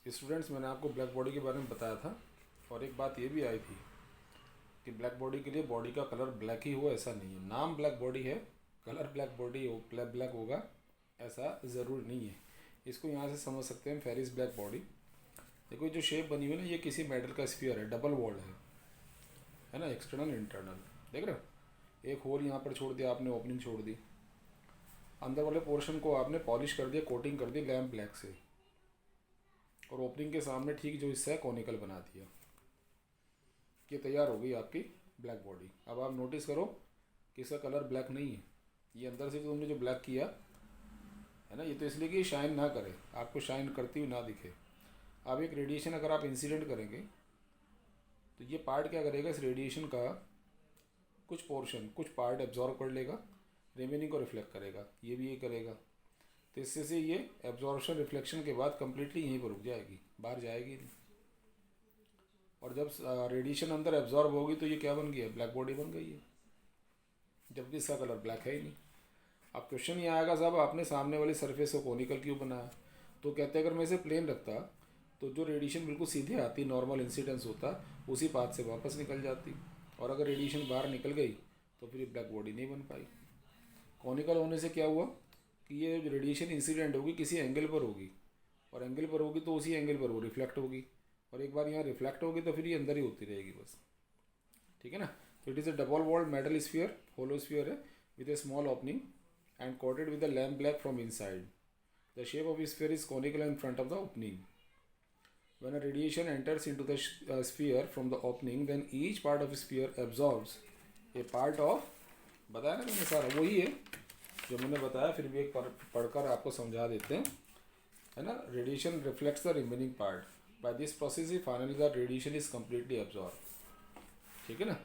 Students, मैंने आपको black body के बारे में बताया था और एक बात ये भी आई थी कि ब्लैक बॉडी के लिए बॉडी का कलर ब्लैक ही हो ऐसा नहीं है। नाम ब्लैक बॉडी है, कलर ब्लैक बॉडी हो ब्लैक ब्लैक होगा ऐसा ज़रूरी नहीं है। इसको यहाँ से समझ सकते हैं फेरिस ब्लैक बॉडी। देखो जो शेप बनी हुई है ना, ये किसी मेटल का स्फीयर है, डबल वॉल्ड है ना, एक्सटर्नल इंटरनल। देख रहे हो, एक होल यहाँ पर छोड़ दिया आपने, ओपनिंग छोड़ दी, अंदर वाले पोर्शन को आपने पॉलिश कर दिया, कोटिंग कर दी लैम्प ब्लैक से, और ओपनिंग के सामने ठीक जो हिस्सा है कॉनिकल बना दिया। ये तैयार हो गई आपकी ब्लैक बॉडी। अब आप नोटिस करो कि इसका कलर ब्लैक नहीं है, ये अंदर से तुमने जो ब्लैक किया है ना, ये तो इसलिए कि शाइन ना करे, आपको शाइन करती हुई ना दिखे। अब एक रेडिएशन अगर आप इंसिडेंट करेंगे तो ये पार्ट क्या करेगा, इस रेडिएशन का कुछ पोर्शन, कुछ पार्ट एब्जॉर्ब कर लेगा, रिमेनिंग को रिफ्लेक्ट करेगा, ये भी ये करेगा। तो इससे से ये एब्जॉर्प्शन रिफ्लेक्शन के बाद कम्प्लीटली यहीं पर रुक जाएगी, बाहर जाएगी नहीं। और जब रेडिएशन अंदर एब्जॉर्ब होगी तो ये क्या बन गया, ब्लैक बॉडी बन गई है, जबकि इसका कलर ब्लैक है ही नहीं। अब क्वेश्चन ये आएगा, साहब आपने सामने वाली सरफेस को कॉनिकल क्यों बनाया? तो कहते हैं अगर मैं इसे प्लेन रखता तो जो रेडिएशन बिल्कुल सीधे आती, नॉर्मल इंसिडेंस होता, उसी पाथ से वापस निकल जाती, और अगर रेडिएशन बाहर निकल गई तो फिर ये ब्लैक बॉडी नहीं बन पाई। कॉनिकल होने से क्या हुआ कि ये रेडिएशन इंसिडेंट होगी किसी एंगल पर होगी, और एंगल पर होगी तो उसी एंगल पर वो रिफ्लेक्ट होगी, और एक बार यहाँ रिफ्लेक्ट होगी तो फिर ये अंदर ही होती रहेगी बस। ठीक है ना। तो it is a double walled metal sphere, hollow sphere है, with a small opening and coated with a lamp black from inside. The shape of the sphere is conical in front of the opening. When a radiation enters into the sphere from the opening, then each part of the sphere absorbs a part of, बताया ना मैंने सारा वही है जो मैंने बताया, फिर भी एक पढ़कर आपको समझा देते हैं, है ना। Radiation reflects the remaining part. By this process ही finally the radiation is completely absorb. ठीक है ना।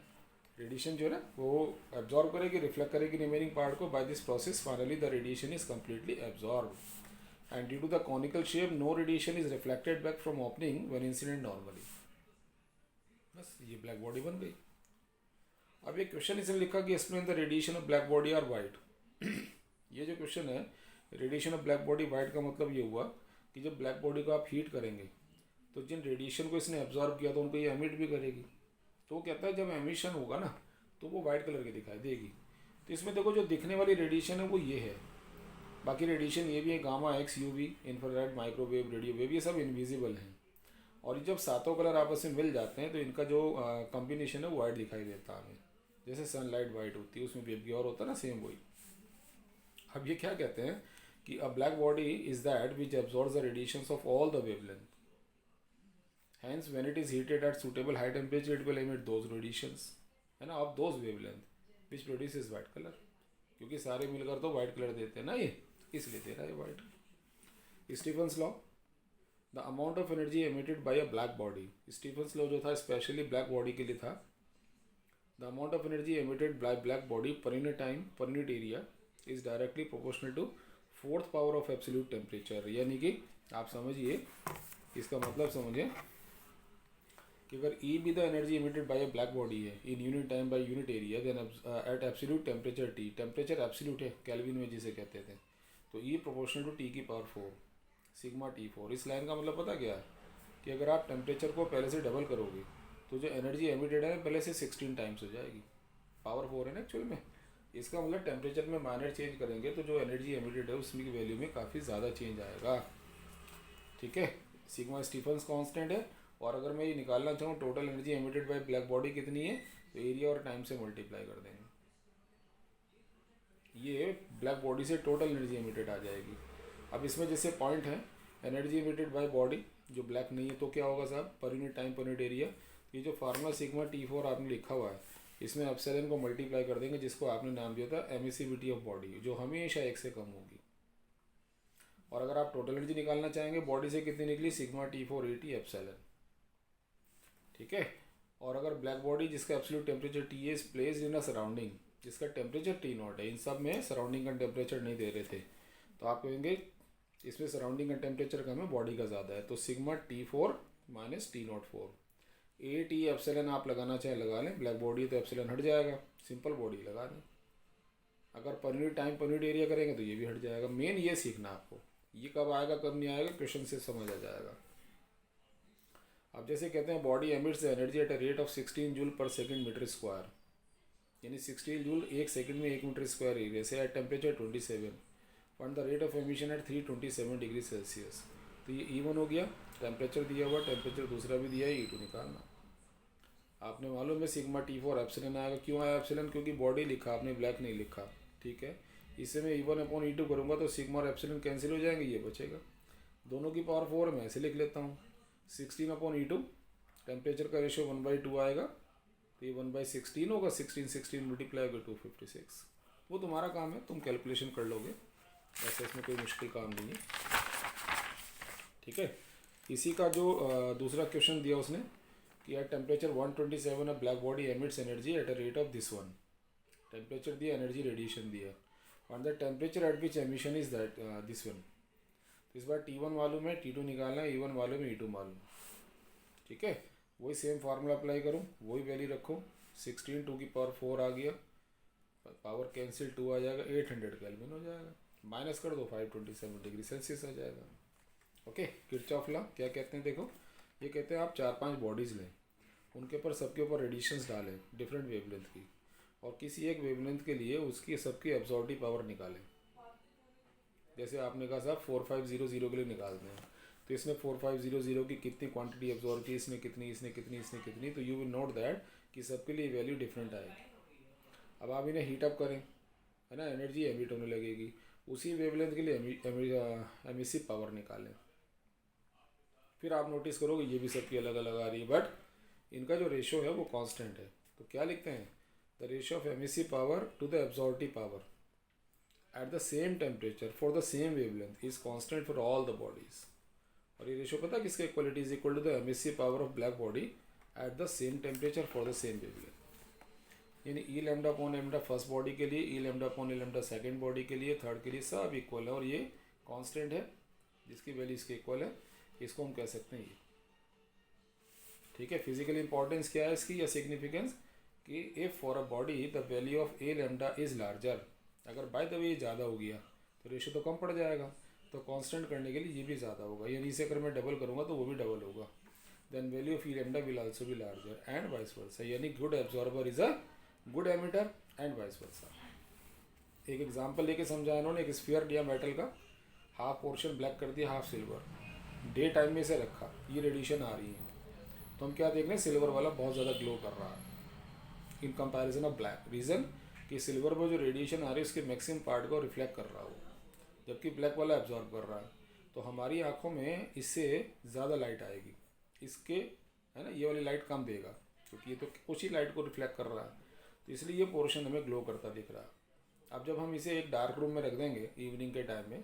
रेडिएशन जो है ना वो एब्जॉर्ब करेगी, रिफ्लेक्ट करेगी रिमेनिंग पार्ट को। By this process finally the radiation is completely absorb, and due to the conical shape no radiation is reflected back from opening when incident normally. बस ये ब्लैक बॉडी बन गई। अब ये question इसने लिखा कि explain the radiation of black body or white. ये जो क्वेश्चन है, radiation of black body white का मतलब ये हुआ कि जब ब्लैक बॉडी को आप हीट करेंगे तो जिन रेडिएशन को इसने एब्जॉर्ब किया तो उनको ये एमिट भी करेगी। तो वो कहता है जब एमिशन होगा ना तो वो वाइट कलर की दिखाई देगी। तो इसमें देखो जो दिखने वाली रेडिएशन है वो ये है, बाकी रेडिएशन ये भी है, gamma x, UV, infrared, microwave, radio wave, ये सब इनविजिबल हैं। और ये जब सातों कलर आपस में मिल जाते हैं तो इनका जो कॉम्बिनेशन है वो वाइट दिखाई देता है हमें, जैसे सनलाइट वाइट होती है, उसमें वेव की और होता है ना, सेम वही। अब ये क्या कहते हैं कि अ black body is that which absorbs the radiations of all the wavelength. Hence, when it is heated at suitable high temperature, it will emit those radiations, है ना, of those wavelength, which produces white color. क्योंकि सारे मिलकर तो white color देते हैं ना, ये इसलिए दे रहा है white. Stephen's law, the amount of energy emitted by a black body. Stephen's law जो था स्पेशली black body के लिए था. The amount of energy emitted by black body per unit time per unit area is directly proportional to fourth power of absolute temperature. यानी कि आप समझिए, इसका मतलब समझिए कि अगर E भी the energy emitted by a black body है in unit time by unit area, then at absolute temperature T, temperature absolute है, केल्विन में जिसे कहते थे, तो E प्रोपोर्शनल टू T की पावर 4 सिग्मा T4। इस लाइन का मतलब पता क्या है कि अगर आप टेम्परेचर को पहले से डबल करोगे तो जो एनर्जी एमिटेड है पहले से 16 टाइम्स हो जाएगी, पावर 4 है ना एक्चुअल में। इसका मतलब टेम्परेचर में माइनर चेंज करेंगे तो जो एनर्जी एमिटेड है उसमें की वैल्यू में काफ़ी ज़्यादा चेंज आएगा। ठीक है, सिग्मा स्टीफन्स कांस्टेंट है, और अगर मैं ये निकालना चाहूँ total energy emitted by black body कितनी है, तो एरिया और टाइम से मल्टीप्लाई कर देंगे, ये ब्लैक बॉडी से टोटल एनर्जी एमिटेड आ जाएगी। अब इसमें जैसे पॉइंट है एनर्जी एमिटेड बाय बॉडी जो ब्लैक नहीं है, तो क्या होगा साहब, per unit time per unit area. ये जो फार्मूला सिग्मा T4 आपने लिखा हुआ है, इसमें एप्सिलॉन को मल्टीप्लाई कर देंगे, जिसको आपने नाम दिया था एमिसिविटी ऑफ बॉडी, जो हमेशा 1 से कम होगी। और अगर आप टोटल एनर्जी निकालना चाहेंगे बॉडी से कितनी निकली, सिग्मा T4 80 एप्सिलॉन। ठीक है। और अगर ब्लैक बॉडी जिसका एब्सोल्यूट टेम्परेचर T है, is placed in a surrounding जिसका टेम्परेचर T0 है, इन सब में सराउंडिंग का टेम्परेचर नहीं दे रहे थे, तो आप कहेंगे इसमें सराउंडिंग का टेम्परेचर कम है, बॉडी का ज़्यादा है, तो sigma T4 minus T04 80 epsilon आप लगाना चाहे लगा लें, ब्लैक बॉडी तो एप्सिलॉन हट जाएगा, सिंपल बॉडी लगा दें। अगर per unit time per unit area करेंगे तो ये भी हट जाएगा। मेन ये सीखना आपको, ये कब आएगा कब नहीं आएगा क्वेश्चन से समझ आ जाएगा। जैसे कहते हैं body emits energy at a rate of 16 joule per second metre square, यानी 16 जूल एक सेकंड में 1 मीटर स्क्वायर एरिया से at temperature 27, find the rate of emission at 327 degree Celsius. तो ये E1 हो गया, टेम्परेचर दिया हुआ, टेम्परेचर दूसरा भी दिया है, E2 निकालना। आपने मालूम है सिग्मा T4 एप्सिलन आएगा। क्यों आया एप्सिलन? क्योंकि बॉडी लिखा आपने, ब्लैक नहीं लिखा, ठीक है। इससे मैं E1/E2 करूँगा तो सिग्मा और एप्सिलन कैंसिल हो जाएंगे, ये बचेगा। दोनों की पावर 4 मैं ऐसे लिख लेता हूँ, 16/E2, टेम्परेचर का रेशियो 1/2 आएगा, तो ये 1/16 होगा, 16 मल्टीप्लाई होगा 256। वो तुम्हारा काम है, तुम कैलकुलेशन कर लोगे, ऐसे इसमें कोई मुश्किल काम नहीं है, ठीक है। इसी का जो दूसरा क्वेश्चन दिया उसने कि at temperature 127 a black body emits energy at a rate of this one. Temperature दिया, एनर्जी रेडिएशन दिया, और the temperature at which emission is that this one. तो इस बार T1 मालूम है, T2 निकालना है, E1 मालूम है, E2 मालूम, ठीक है। वही सेम फार्मूला अप्लाई करूँ, वही वैल्यू रखो, 16 2 की पावर 4 आ गया, पावर कैंसिल 2 आ जाएगा, 800 केल्विन हो जाएगा, माइनस कर दो 527 डिग्री सेल्सियस आ जाएगा। ओके, किरचॉफ लॉ क्या कहते हैं देखो, ये कहते हैं आप 4-5 बॉडीज़ लें, उनके ऊपर सबके ऊपर रेडिएशंस डालें डिफरेंट वेवलेंथ की, और किसी एक वेवलेंथ के लिए उसकी सबकी एब्जॉर्बिव पावर निकालें। जैसे आपने कहा साहब 4500 के लिए निकालते हैं, तो इसने 4500 की कितनी क्वांटिटी एब्जॉर्ब की, इसने कितनी, इसने कितनी, इसने कितनी, तो यू विल नोट दैट कि सबके लिए वैल्यू डिफरेंट आएगी। अब आप इन्हें हीटअप करें, है ना, एनर्जी एमिट होने लगेगी, उसी वेवलेंथ के लिए एमिसिव पावर निकालें। फिर आप नोटिस करोगे ये भी सबकी अलग अलग आ रही है, बट इनका जो रेशो है वो कांस्टेंट है। तो क्या लिखते हैं, the ratio of emissive power to the absorptive power at the same temperature for the same wavelength is constant for all the bodies. और ये रेशो पता है किसका equality is equal to the emissive power of black body at the same temperature for the same wavelength. यानी E lambda upon lambda first body के लिए, E lambda upon lambda second body के लिए, third के लिए, सब equal है, और ये कांस्टेंट है जिसकी वैल्यू इसके इक्वल है, इसको हम कह सकते हैं ये, ठीक है। फिजिकल इंपॉर्टेंस क्या है इसकी, या सिग्निफिकेंस, कि if for a body the value of A lambda is larger, अगर बाय द वे ये ज़्यादा हो गया तो रेशो तो कम पड़ जाएगा, तो कांस्टेंट करने के लिए ये भी ज़्यादा होगा, यानी इसे अगर मैं डबल करूँगा तो वो भी डबल होगा, then value of E lambda will also be larger and vice versa, यानी good absorber is a good emitter and vice versa. एक एग्जाम्पल लेके समझाया इन्होंने, एक स्फीयर दिया मेटल का, हाफ पोर्शन ब्लैक कर दिया, हाफ सिल्वर, डे टाइम में इसे रखा, ये रेडिएशन आ रही है, तो हम क्या देख रहे हैं, सिल्वर वाला बहुत ज़्यादा ग्लो कर रहा है in comparison of black. Reason कि सिल्वर में जो रेडिएशन आ रही है उसके मैक्सिमम पार्ट को रिफ्लेक्ट कर रहा हो, जबकि ब्लैक वाला एब्जॉर्ब कर रहा है, तो हमारी आँखों में इससे ज़्यादा लाइट आएगी, इसके, है ना, ये वाली लाइट कम देगा, क्योंकि ये तो कुछ ही लाइट को रिफ्लेक्ट कर रहा है, तो इसलिए ये पोर्शन हमें ग्लो करता दिख रहा है। अब जब हम इसे एक डार्क रूम में रख देंगे इवनिंग के टाइम में,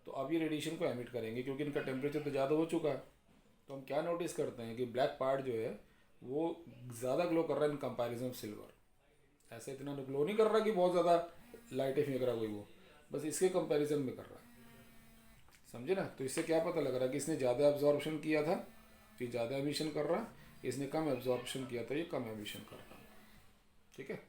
तो अब ये रेडिएशन को एमिट करेंगे, क्योंकि इनका टेम्परेचर तो ज़्यादा हो चुका है। तो हम क्या नोटिस करते हैं कि ब्लैक पार्ट जो है वो ज़्यादा ग्लो कर रहा है इन कंपैरिजन सिल्वर। ऐसा इतना ग्लो नहीं कर रहा कि बहुत ज़्यादा लाइटें फेंक रहा कोई, वो बस इसके कंपैरिजन में कर रहा है, समझे ना। तो इससे क्या पता लग रहा है कि इसने ज़्यादा एब्जॉर्प्शन किया था तो ये ज़्यादा एमिशन कर रहा है, इसने कम एब्जॉर्प्शन किया था ये कम एमिशन कर रहा है, ठीक है।